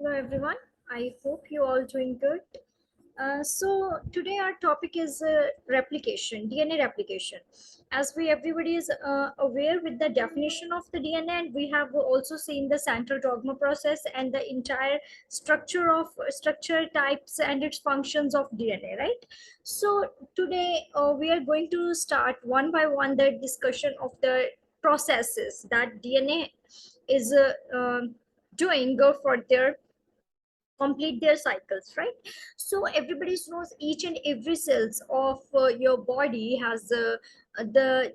Hello everyone, I hope you all doing good. So today our topic is replication, DNA replication. As we everybody is aware with the definition of the DNA, and we have also seen the central dogma process and the entire structure types and its functions of DNA, right? So today we are going to start one by one the discussion of the processes that DNA is doing for their complete their cycles, right? So everybody knows each and every cells of your body has the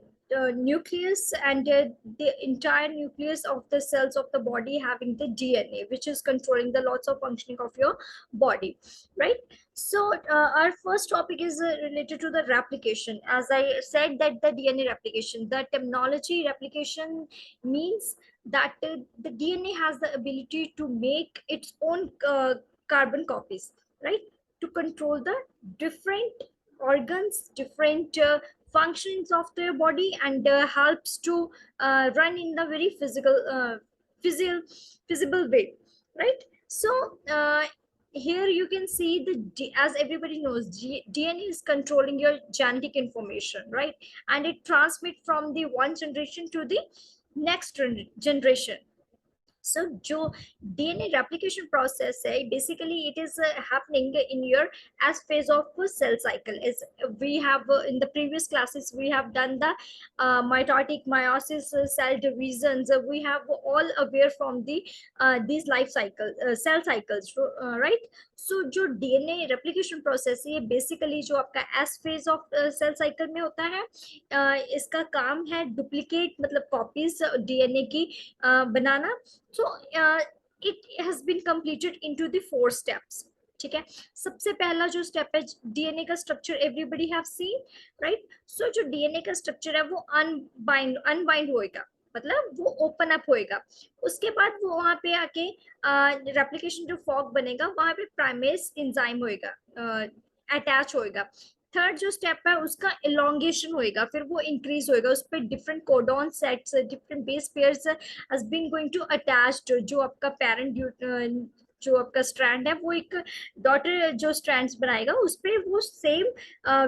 nucleus, and the entire nucleus of the cells of the body having the DNA, which is controlling the lots of functioning of your body, right? So our first topic is related to the replication. As I said, that the DNA replication, the terminology replication means that the DNA has the ability to make its own carbon copies, right? To control the different organs, different functions of their body, and helps to run in the very physical, visible way, right? So here you can see as everybody knows, DNA is controlling your genetic information, right? And it transmit from the one generation to the next generation. So जो DNA replication process है, basically it is happening in your as phase of cell cycle. As we have in the previous classes we have done the mitotic, meiosis, cell divisions. We have all aware from the these life cycle cell cycles, right? So जो DNA replication process है, ये basically जो आपका S phase of cell cycle में होता है, इसका काम है डुप्लीकेट मतलब कॉपीज DNA की बनाना. So it has been completed into the 4 steps. ठीक है. सबसे पहला जो स्टेप है डीएनए का structure, everybody have seen, right? So जो डीएनए का स्ट्रक्चर है वो अनबाइंड होएगा, मतलब वो ओपन अप होएगा. उसके बाद वो वहां पे आके रेप्लिकेशन जो फॉर्क बनेगा वहां पे प्राइमेस एंजाइम होएगा, अटैच होएगा. थर्ड जो स्टेप है उसका इलोंगेशन होएगा, फिर वो इंक्रीज होएगा, उस पर different codon sets, different base pairs has been going to attached. जो आपका पेरेंट जो आपका स्ट्रैंड है वो एक डॉटर जो स्ट्रैंड्स बनाएगा उस पे वो सेम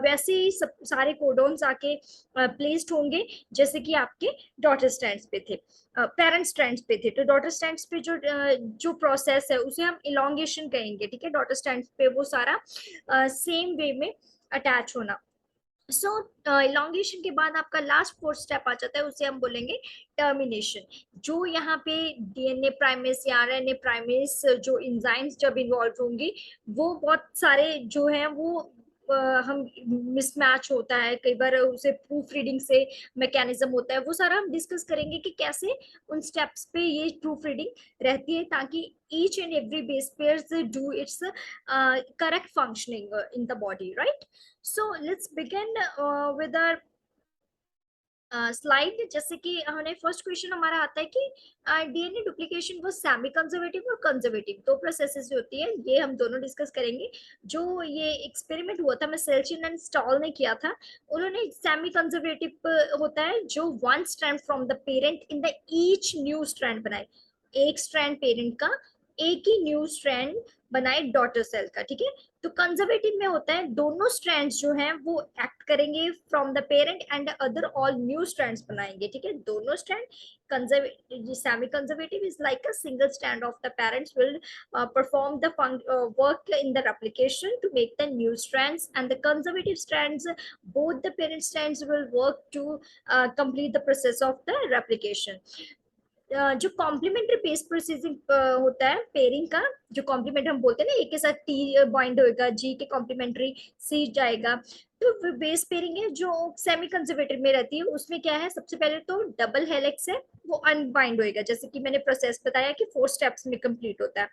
वैसे ही सब सारे कोडॉन्स आके प्लेस्ड होंगे जैसे कि आपके डॉटर स्ट्रैंड्स पे थे, पेरेंट स्ट्रैंड्स पे थे. तो डॉटर स्ट्रैंड्स पे जो प्रोसेस है उसे हम इलोंगेशन कहेंगे, ठीक है? डॉटर स्ट्रैंड्स पे वो सारा सेम वे में अटैच होना. सो इलोंगेशन के बाद आपका लास्ट फोर्थ स्टेप आ जाता है, उसे हम बोलेंगे टर्मिनेशन. जो यहाँ पे डीएनए प्राइमेस या आरएनए प्राइमेस जो एंजाइम्स जब इन्वॉल्व होंगी, वो बहुत सारे जो हैं वो हम मिसमैच होता है कई बार, उसे प्रूफ रीडिंग से मैकेनिज्म होता है, वो सारा हम डिस्कस करेंगे कि कैसे उन स्टेप्स पे ये प्रूफ रीडिंग रहती है ताकि each and every base pairs do its correct functioning in the body, right? So let's begin with our slide. जैसे कि हमें फर्स्ट क्वेश्चन हमारा आता है कि डीएनए डुप्लीकेशन वो सेमी कंजर्वेटिव और कंजर्वेटिव दो प्रोसेसेस जो होती है, ये हम दोनों डिस्कस करेंगे. जो ये एक्सपेरिमेंट हुआ था, मैं सेल्चिन एंड स्टॉल ने किया था, उन्होंने सेमी कंजर्वेटिव होता है जो one strand from the parent in the each new strand बनाए, एक स्ट्रैंड पेरेंट का, एक ही न्यू स्ट्रैंड बनाए डॉटर सेल का, ठीक है? तो कंजर्वेटिव में होता है दोनों स्ट्रैंड्स जो हैं वो एक्ट करेंगे from the parent and other all new strands बनाएंगे, ठीक है? दोनों strand. Conservative semi conservative is like a single strand of the parents will perform the work in the replication to make the new strands, and the conservative strands, both the parent strands will work to complete the process of the replication. जो complementary base processing होता है pairing का, जो complement हम बोलते हैं ना, एक के साथ टी बॉन्ड होएगा, जी के कॉम्प्लीमेंट्री सी जाएगा. तो बेस पेयरिंग है जो सेमी कंजर्वेटिव में रहती है, उसमें क्या है, सबसे पहले तो डबल हेलिक्स है वो अनबाइंड होएगा, जैसे कि मैंने प्रोसेस बताया कि 4 स्टेप्स में कंप्लीट होता है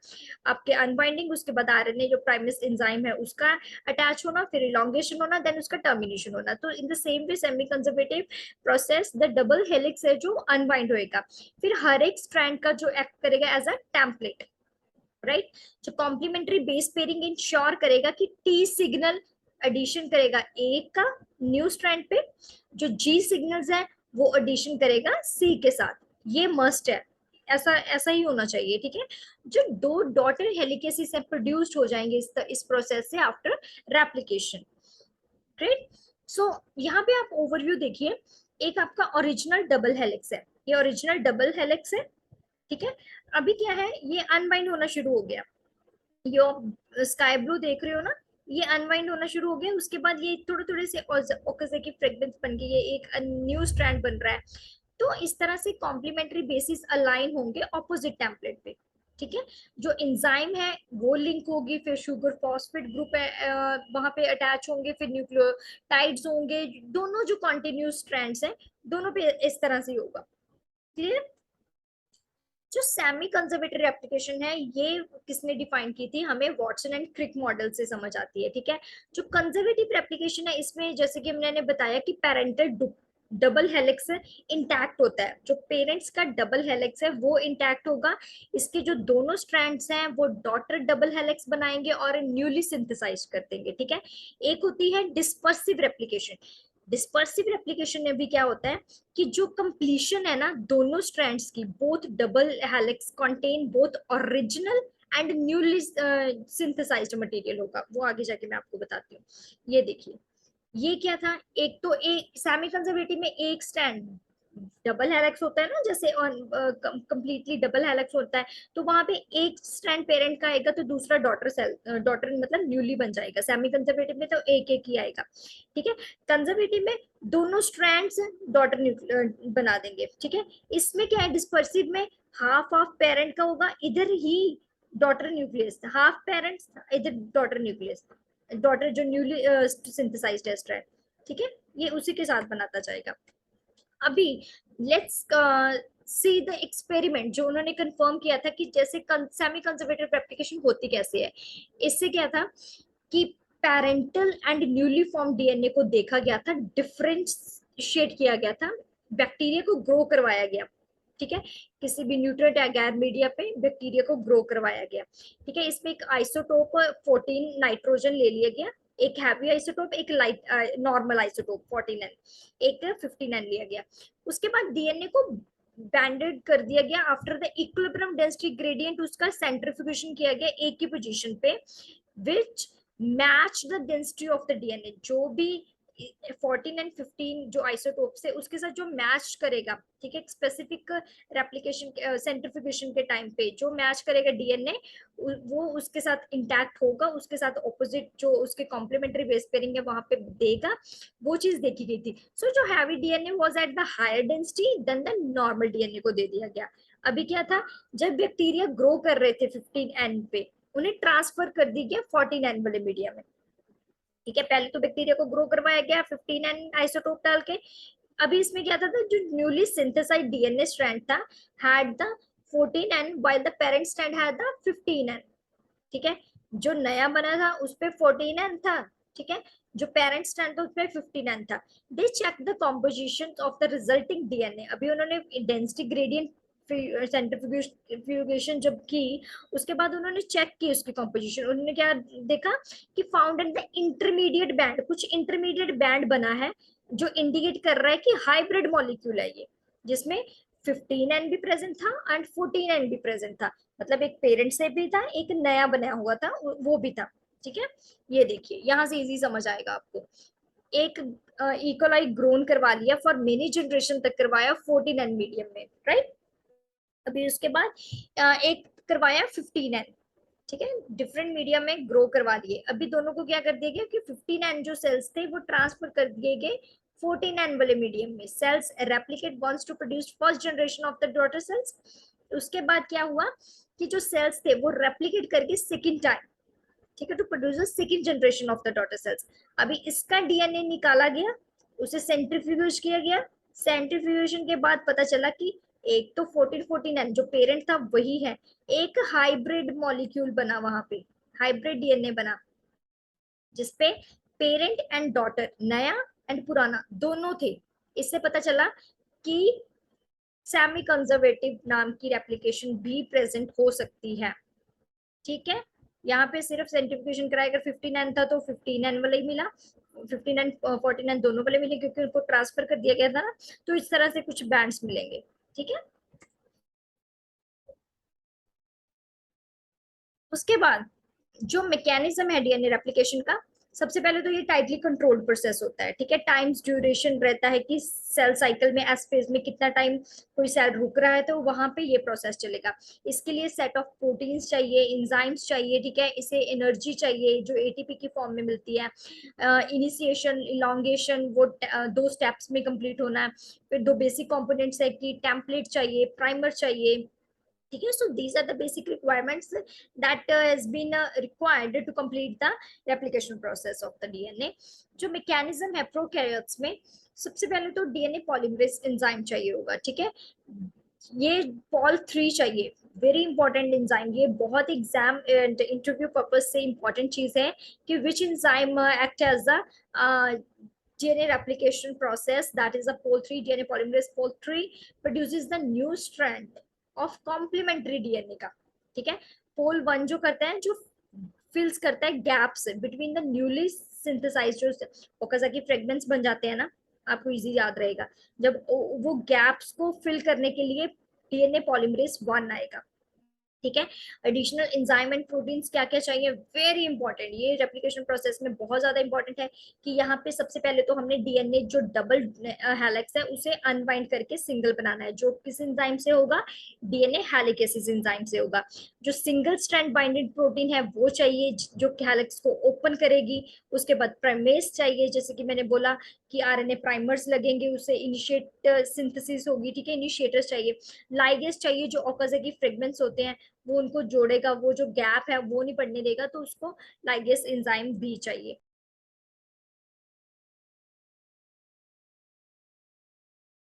आपके अनबाइंडिंग, उसके बाद आरएनए जो प्राइमेस एंजाइम है उसका अटैच होना, फिर इलोंगेशन होना, देन उसका टर्मिनेशन होना. तो in the same way semi conservative process, the double helix है जो अनबाइंड होएगा, फिर हर एक स्ट्रैंड का जो एक्ट करेगा एज अ टेम्पलेट, राइट? जो कॉम्प्लीमेंट्री बेस पेयरिंग इंश्योर करेगा कि टी सिग्नल एडिशन करेगा ए का न्यू स्ट्रैंड पे, जो जी सिग्नल्स है वो एडिशन करेगा सी के साथ, ये मस्ट है. ऐसा ऐसा ही होना चाहिए, ठीक है। जो दो डॉटर हेलिकेसिस से प्रोड्यूस्ड हो जाएंगे इस प्रोसेस से आफ्टर रेप्लिकेशन। ग्रेट। सो यहाँ पे आप ओवरव्यू देखिए, एक आपका ओरिजिनल डबल हेलिक्स है, ये ओरिजिनल डबल हेलिक्स है, ठीक है। अभी क्या है, ये अनबाइंड होना शुरू हो गया, ये स्काई ब्लू देख रहे हो ना, ये अनवाइंड होना शुरू हो गया। उसके बाद ये थोड़े थोड़े से ऑक्सीजन फ्रेगमेंट्स बन के ये एक न्यू स्ट्रैंड बन रहा है। तो इस तरह से कॉम्प्लीमेंट्री बेसिस अलाइन होंगे ऑपोजिट टेम्पलेट पे, ठीक है। जो एंजाइम है वो लिंक होगी, फिर शुगर फॉस्फेट ग्रुप है वहां पे अटैच होंगे, फिर न्यूक्लियोटाइड्स होंगे, दोनों जो कॉन्टिन्यूस स्ट्रैंड्स हैं दोनों पे इस तरह से होगा। क्लियर। जो सेमी कंजर्वेटिव एप्लीकेशन है ये किसने डिफाइन की थी, हमें वॉटसन एंड क्रिक मॉडल से समझ आती है, ठीक है। जो कंजर्वेटिव एप्लीकेशन है इसमें जैसे कि मैंने बताया कि पेरेंटल डबल हेलिक्स इंटैक्ट होता है, जो पेरेंट्स का डबल हेलिक्स है वो इंटैक्ट होगा, इसके जो दोनों स्ट्रैंड्स हैं वो डॉटर डबल हेलिक्स बनाएंगे और न्यूली सिंथेसाइज कर देंगे, ठीक है। एक होती है डिस्पर्सिव रेप्लिकेशन। डिस्पर्सिव रेप्लिकेशन में भी क्या होता है कि जो कंप्लीशन है ना दोनों स्ट्रैंड्स की, both double helix contain both original and newly synthesised material होगा, वो आगे जाके मैं आपको बताती हूँ। ये देखिए, ये क्या था, एक तो एक सेमी कंजर्वेटिव में एक स्ट्रैंड डबल हेलिक्स होता है ना, जैसे कंप्लीटली डबल हेलिक्स होता है, तो वहां पे एक स्ट्रैंड पेरेंट का आएगा तो दूसरा डॉटर सेल, डॉटर मतलब न्यूली बन जाएगा। सेमी कंजर्वेटिव में तो एक एक ही आएगा, ठीक है। कंजर्वेटिव में दोनों स्ट्रैंड्स डॉटर बना देंगे, ठीक है। इसमें क्या है, डिस्पर्सिव में हाफ ऑफ पेरेंट का होगा, इधर ही डॉटर न्यूक्लियस, हाफ पेरेंट्स इधर डॉटर न्यूक्लियस, डॉटर जो न्यूली सिंथेसाइज्ड है स्ट्रैंड, ठीक है। ये उसी के साथ बनाता जाएगा। अभी लेट्स सी द एक्सपेरिमेंट जो उन्होंने कंफर्म किया था कि जैसे सेमी कंजर्वेटिव रेप्लिकेशन होती कैसे है। इससे क्या था कि parental and newly form DNA को देखा गया था, डिफरेंशिएट किया गया था, बैक्टीरिया को ग्रो करवाया गया, ठीक है। किसी भी न्यूट्रिएंट या गैर मीडिया पे बैक्टीरिया को ग्रो करवाया गया, ठीक है। इसमें एक आइसोटोप 14 नाइट्रोजन ले लिया गया, एक हैवी आइसोटोप, एक लाइट नॉर्मल आइसोटोप 49, एक 59 लिया गया। उसके बाद डीएनए को बैंडेड कर दिया गया after the equilibrium density gradient, उसका सेंट्रीफ्यूगेशन किया गया एक ही पोजीशन पे, which match the density of the DNA. जो भी 14 एंड 15 जो आइसोटोप्स है उसके साथ जो मैच करेगा, ठीक है, स्पेसिफिक रेप्लिकेशन सेंट्रीफ्यूगेशन के टाइम पे जो मैच करेगा डीएनए वो उसके साथ इंटैक्ट होगा, उसके साथ ऑपोजिट जो उसके कॉम्प्लीमेंट्री बेस पेयरिंग है वहां पे देगा, वो चीज देखी गई थी। सो जो heavy DNA was at the higher density than the normal DNA को दे दिया गया। अभी क्या था, जब बैक्टीरिया ग्रो कर रहे थे 15N पे, उन्हें ट्रांसफर कर दी गया 14N वाले मीडिया में, ठीक है। पहले तो बैक्टीरिया को ग्रो करवाया गया 15N आइसोटोप डाल के। अभी इसमें क्या था, जो न्यूली सिंथेसाइज्ड डीएनए स्ट्रैंड था had the 14N while the parent strand had the 15N, ठीक है। जो नया बना था उस पे 14N था, ठीक है। जो पेरेंट स्ट्रैंड था उसपे 15N था। They check the composition of the resulting DNA. अभी उन्होंने डेंसिटी ग्रेडियंट सेंट्रीफ्यूगेशन जब की, उसके बाद उन्होंने चेक की उसकी कॉम्पोजिशन, उन्होंने क्या देखा कि found at the intermediate band, कुछ इंटरमीडिएट बैंड बना है जो इंडिकेट कर रहा है कि हाइब्रिड मॉलिक्यूल है ये, जिसमें 15N भी प्रेजेंट था एंड 14N भी प्रेजेंट था, मतलब एक पेरेंट से भी था, एक नया बना हुआ था वो भी था, ठीक है। ये देखिए यहाँ से इजी समझ आएगा आपको। एक इकोलाई ग्रोन करवा लिया, फॉर मेनी जनरेशन तक करवाया 14N मीडियम में, राइट। अभी उसके बाद एक करवाया 15N, ठीक है, डिफरेंट मीडियम में ग्रो करवा दिए। अभी दोनों को क्या कर दिया गया कि 15N जो सेल्स थे वो ट्रांसफर कर दिए गए 14N वाले मीडियम में। Cells replicate wants to produce first generation of the daughter cells. उसके बाद क्या हुआ कि जो सेल्स थे वो रेप्लिकेट करके सेकंड टाइम, ठीक है, to produce second generation of the daughter cells. अभी इसका डीएनए निकाला गया, उसे सेंट्रीफ्यूज किया गया। सेंट्रीफ्यूजन के बाद पता चला कि एक तो 14 जो पेरेंट था वही है, एक हाइब्रिड मॉलिक्यूल बना वहां पे, हाइब्रिड डीएनए बना जिसपे पेरेंट एंड डॉटर, नया एंड पुराना दोनों थे। इससे पता चला कि सेमी कंजर्वेटिव नाम की रेप्लिकेशन भी प्रेजेंट हो सकती है, ठीक है। यहाँ पे सिर्फ सेंट्रीफ्यूगेशन कराया, अगर 15N था तो 15N वाला ही मिला, 15N 14N दोनों वाले मिले क्योंकि उनको ट्रांसफर कर दिया गया था ना। तो इस तरह से कुछ बैंड्स मिलेंगे, ठीक है। उसके बाद जो मैकेनिज्म है डीएनए रेप्लिकेशन का, सबसे पहले तो ये टाइटली कंट्रोल्ड प्रोसेस होता है, ठीक है। टाइम्स ड्यूरेशन रहता है कि सेल साइकिल में एस फेज में कितना टाइम कोई सेल रुक रहा है, तो वहां पे ये प्रोसेस चलेगा। इसके लिए सेट ऑफ प्रोटीन्स चाहिए, इंजाइम्स चाहिए, ठीक है। इसे एनर्जी चाहिए जो एटीपी की फॉर्म में मिलती है। इनिशिएशन, इलोंगेशन, वो दो स्टेप्स में कंप्लीट होना है। फिर दो बेसिक कंपोनेंट्स है कि टेम्पलेट चाहिए, प्राइमर चाहिए, ठीक है। So these are the basic requirements that has been required to complete the replication process of the DNA. जो मैकेनिज्म है प्रोकैरियोट्स में, सबसे पहले तो डीएनए पॉलीमरेज एंजाइम चाहिए होगा, ठीक है। ये पॉल 3 चाहिए, वेरी इंपॉर्टेंट एंजाइम। ये बहुत एग्जाम एंड इंटरव्यू पर्पज से इंपॉर्टेंट चीज है कि which enzyme act as the DNA replication process, that is a pol 3 DNA polymerase pol 3 produces the new strand of complementary DNA का, ठीक है। पोल 1 जो करता है, जो फिल्स करता है gaps between the newly synthesised, जो ओकाजाकी फ्रेगमेंट्स बन जाते हैं ना, आपको इजी याद रहेगा, जब वो गैप्स को फिल करने के लिए डीएनए पॉलीमरेज 1 आएगा, ठीक है। एडिशनल एंजाइम एंड प्रोटीन्स क्या क्या चाहिए, वेरी इंपॉर्टेंट, ये रेप्लिकेशन प्रोसेस में बहुत ज्यादा इंपॉर्टेंट है कि यहाँ पे सबसे पहले तो हमने डीएनए जो डबल हेलिक्स है उसे अनबाइंड करके सिंगल बनाना है, जो किस एंजाइम से होगा, डीएनए हेलिकेसिस एंजाइम से होगा। जो सिंगल स्ट्रैंड बाइंडेड प्रोटीन है वो चाहिए जो हेलिक्स को ओपन करेगी। उसके बाद प्राइमेस चाहिए, जैसे कि मैंने बोला कि आरएनए प्राइमर्स लगेंगे, उससे इनिशिएट सिंथेसिस होगी, ठीक है। इनिशिएटर्स चाहिए, लाइगेस चाहिए जो ओकाजाकी फ्रेगमेंट्स होते हैं वो उनको जोड़ेगा, वो जो गैप है वो नहीं पड़ने देगा, तो उसको लाइगेस एंजाइम भी चाहिए।